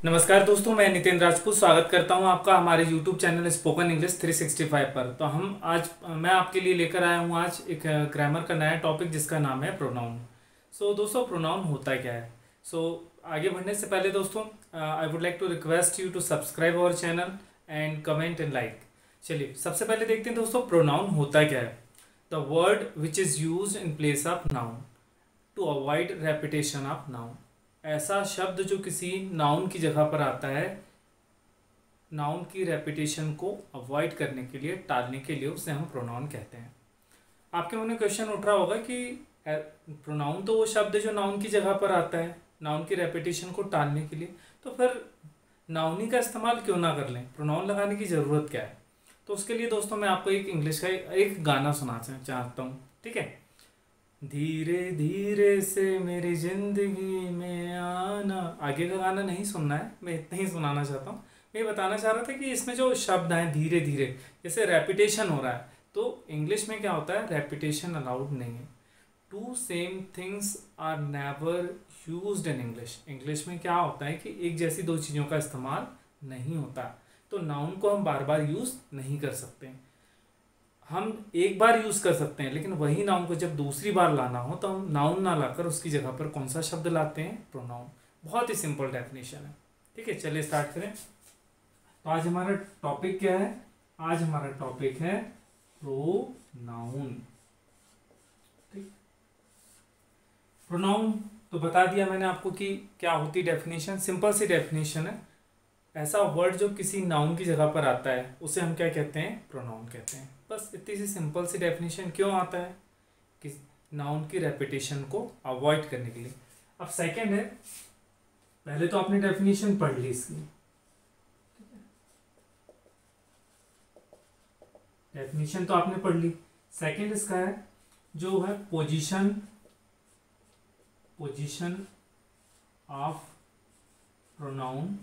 नमस्कार दोस्तों, मैं नितिन राजपूत स्वागत करता हूं आपका हमारे YouTube चैनल स्पोकन इंग्लिश 365 पर। तो मैं आपके लिए लेकर आया हूं आज एक ग्रामर का नया टॉपिक जिसका नाम है प्रोनाउन। दोस्तों, प्रोनाउन होता क्या है? आगे बढ़ने से पहले दोस्तों, I would like to request you to subscribe our channel and comment and like. चलिए सबसे पहले देखते हैं दोस्तों, प्रोनाउन होता क्या है। The word which is use in place of noun to avoid repetition of noun. ऐसा शब्द जो किसी नाउन की जगह पर आता है, नाउन की रेपिटेशन को अवॉइड करने के लिए, टालने के लिए, उसे हम प्रोनाउन कहते हैं। आपके मन में क्वेश्चन उठ रहा होगा कि प्रोनाउन तो वो शब्द है जो नाउन की जगह पर आता है, नाउन की रेपिटेशन को टालने के लिए, तो फिर नाउन ही का इस्तेमाल क्यों ना कर लें, प्रोनाउन लगाने की ज़रूरत क्या है। तो उसके लिए दोस्तों मैं आपको एक इंग्लिश का एक गाना सुनाना चाहता हूँ, ठीक है। धीरे धीरे से मेरी जिंदगी में आना, आगे का गाना नहीं सुनना है, मैं इतना ही सुनाना चाहता हूँ। मैं ये बताना चाह रहा था कि इसमें जो शब्द हैं धीरे धीरे, जैसे रेपिटेशन हो रहा है, तो इंग्लिश में क्या होता है, रेपिटेशन अलाउड नहीं है। Two same things are never used in English. English में क्या होता है कि एक जैसी दो चीज़ों का इस्तेमाल नहीं होता, तो नाउन को हम बार बार यूज़ नहीं कर सकते। हम एक बार यूज़ कर सकते हैं, लेकिन वही नाउन को जब दूसरी बार लाना हो तो हम नाउन ना लाकर उसकी जगह पर कौन सा शब्द लाते हैं, प्रोनाउन। बहुत ही सिंपल डेफिनेशन है, ठीक है। चलिए स्टार्ट करें। तो आज हमारा टॉपिक क्या है? आज हमारा टॉपिक है प्रोनाउन। ठीक, प्रोनाउन तो बता दिया मैंने आपको कि क्या होती डेफिनेशन, सिंपल सी डेफिनेशन है। ऐसा वर्ड जो किसी नाउन की जगह पर आता है उसे हम क्या कहते हैं, प्रोनाउन कहते हैं। बस इतनी सी सिंपल सी डेफिनेशन। क्यों आता है? कि नाउन की रेपिटेशन को अवॉइड करने के लिए। अब सेकंड है, पहले तो आपने डेफिनेशन पढ़ ली इसकी, डेफिनेशन तो आपने पढ़ ली। सेकंड इसका है जो है position of pronoun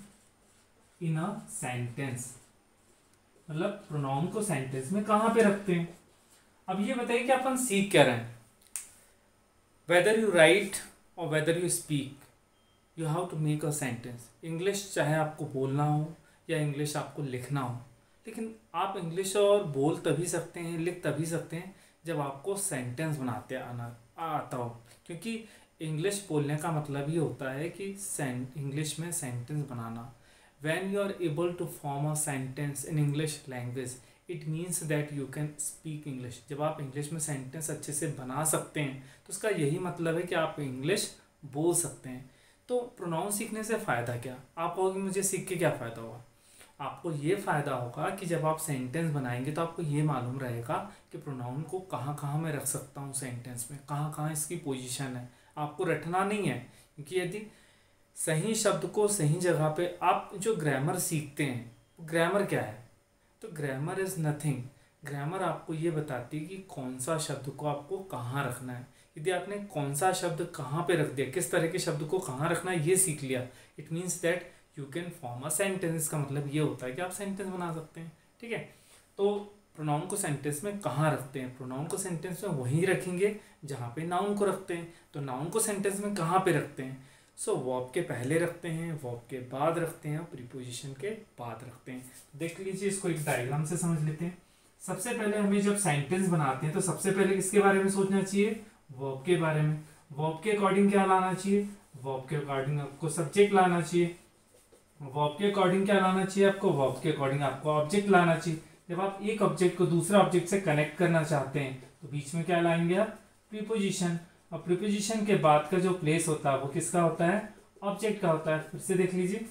in a sentence, मतलब प्रोनाउन को सेंटेंस में कहाँ पे रखते हैं। अब ये बताइए कि अपन सीख क्या रहे हैं। वेदर यू राइट और whether you speak, you have to make a sentence. English चाहे आपको बोलना हो या इंग्लिश आपको लिखना हो, लेकिन आप इंग्लिश और बोल तभी सकते हैं, लिख तभी सकते हैं जब आपको सेंटेंस बनाते आता हो। क्योंकि इंग्लिश बोलने का मतलब ये होता है कि इंग्लिश में sentence banana. When you are able to form a sentence in English language, it means that you can speak English. जब आप इंग्लिश में सेंटेंस अच्छे से बना सकते हैं तो उसका यही मतलब है कि आप इंग्लिश बोल सकते हैं। तो प्रोनाउन सीखने से फ़ायदा क्या? आप कहोगे मुझे सीख के क्या फ़ायदा होगा? आपको ये फ़ायदा होगा कि जब आप सेंटेंस बनाएंगे तो आपको ये मालूम रहेगा कि प्रोनाउन को कहाँ कहाँ मैं रख सकता हूँ सेंटेंस में, कहाँ कहाँ इसकी पोजीशन है। आपको रटना नहीं है, क्योंकि यदि सही शब्द को सही जगह पे आप जो ग्रामर सीखते हैं, ग्रामर क्या है? तो ग्रामर इज़ नथिंग। ग्रामर आपको ये बताती है कि कौन सा शब्द को आपको कहाँ रखना है। यदि आपने कौन सा शब्द कहाँ पे रख दिया, किस तरह के शब्द को कहाँ रखना है, ये सीख लिया, it means that you can form a sentence. का मतलब ये होता है कि आप सेंटेंस बना सकते हैं, ठीक है। तो प्रोनाउन को सेंटेंस में कहाँ रखते हैं? प्रोनाउन को सेंटेंस में वहीं रखेंगे जहाँ पे नाउन को रखते हैं। तो नाउन को सेंटेंस में कहाँ पे रखते हैं? वर्ब के पहले रखते हैं, वर्ब के बाद रखते हैं, प्रीपोजिशन के बाद रखते हैं। देख लीजिए, इसको एक डायग्राम से समझ लेते हैं। सबसे पहले हमें जब सेंटेंस बनाते हैं तो सबसे पहले किसके बारे में सोचना चाहिए? वर्ब के बारे में। वर्ब के अकॉर्डिंग क्या लाना चाहिए? वर्ब के अकॉर्डिंग आपको सब्जेक्ट लाना चाहिए। वर्ब के अकॉर्डिंग क्या लाना चाहिए आपको? वर्ब के अकॉर्डिंग आपको ऑब्जेक्ट लाना चाहिए। जब आप एक ऑब्जेक्ट को दूसरे ऑब्जेक्ट से कनेक्ट करना चाहते हैं तो बीच में क्या लाएंगे आप? प्रीपोजिशन। और प्रीपोजिशन के बाद का जो प्लेस होता है वो किसका होता है? ऑब्जेक्ट का होता है। फिर से देख लीजिए,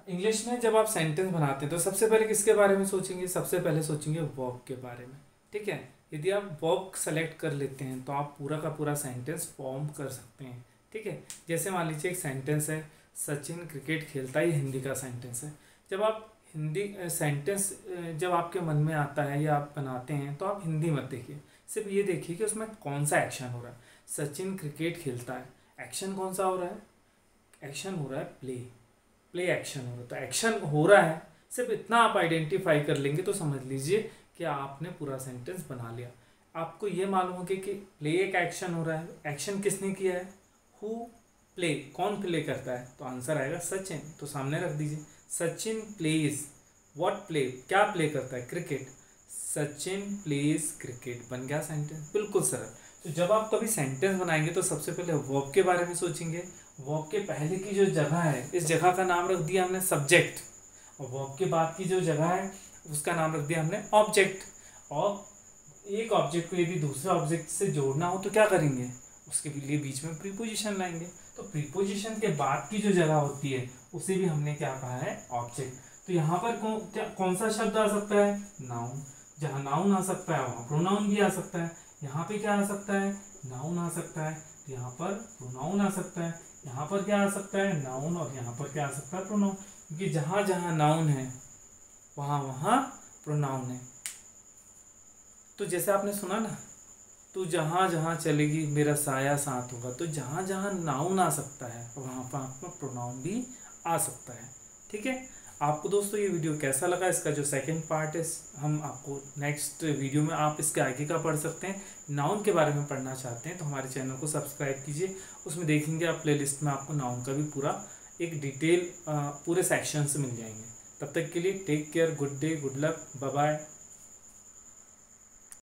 इंग्लिश में जब आप सेंटेंस बनाते हैं तो सबसे पहले किसके बारे में सोचेंगे? सबसे पहले सोचेंगे वर्ब के बारे में, ठीक है। यदि आप वर्ब सेलेक्ट कर लेते हैं तो आप पूरा का पूरा सेंटेंस फॉर्म कर सकते हैं, ठीक है। जैसे मान लीजिए एक सेंटेंस है, सचिन क्रिकेट खेलता है, ये हिंदी का सेंटेंस है। जब आप हिंदी सेंटेंस जब आपके मन में आता है या आप बनाते हैं तो आप हिंदी मत देखिए, सिर्फ ये देखिए कि उसमें कौन सा एक्शन हो रहा है। सचिन क्रिकेट खेलता है, एक्शन कौन सा हो रहा है? एक्शन हो रहा है प्ले एक्शन हो रहा है। तो एक्शन हो रहा है, सिर्फ इतना आप आइडेंटिफाई कर लेंगे तो समझ लीजिए कि आपने पूरा सेंटेंस बना लिया। आपको ये मालूम होगा कि प्ले एक एक्शन हो रहा है, एक्शन किसने किया है? हु प्ले, कौन प्ले करता है, तो आंसर आएगा सचिन, तो सामने रख दीजिए। सचिन प्लेज व्हाट प्ले, क्या प्ले करता है, क्रिकेट। सचिन प्लेज क्रिकेट, बन गया सेंटेंस, बिल्कुल सरल। तो जब आप कभी सेंटेंस बनाएंगे तो सबसे पहले वर्ब के बारे में सोचेंगे। वर्ब के पहले की जो जगह है, इस जगह का नाम रख दिया हमने सब्जेक्ट, और वर्ब के बाद की जो जगह है उसका नाम रख दिया हमने ऑब्जेक्ट। और एक ऑब्जेक्ट को यदि दूसरे ऑब्जेक्ट से जोड़ना हो तो क्या करेंगे, उसके लिए बीच में प्रीपोजिशन लाएंगे। तो प्रीपोजिशन के बाद की जो जगह होती है उसे भी हमने क्या कहा है, ऑब्जेक्ट। तो यहाँ पर कौन सा शब्द आ सकता है, नाउन। जहाँ नाउन आ सकता है वहाँ प्रोनाउन भी आ सकता है। यहाँ पे क्या आ सकता है, नाउन आ सकता है, तो यहाँ पर प्रोनाउन आ सकता है। यहाँ पर क्या आ सकता है, नाउन, और यहाँ पर क्या आ सकता है, प्रोनाउन। क्योंकि जहाँ जहाँ नाउन है वहाँ वहाँ प्रोनाउन है। तो जैसे आपने सुना ना, तो जहाँ जहाँ चलेगी मेरा साया साथ होगा, तो जहाँ जहाँ नाउन आ सकता है वहाँ पर आपका प्रोनाउन भी आ सकता है। ठीक है, आपको दोस्तों ये वीडियो कैसा लगा, इसका जो सेकंड पार्ट है हम आपको नेक्स्ट वीडियो में आप इसके आगे का पढ़ सकते हैं। नाउन के बारे में पढ़ना चाहते हैं तो हमारे चैनल को सब्सक्राइब कीजिए, उसमें देखेंगे आप प्लेलिस्ट में आपको नाउन का भी पूरा एक डिटेल पूरे सेक्शन से मिल जाएंगे। तब तक के लिए take care, good day, good luck, bye bye.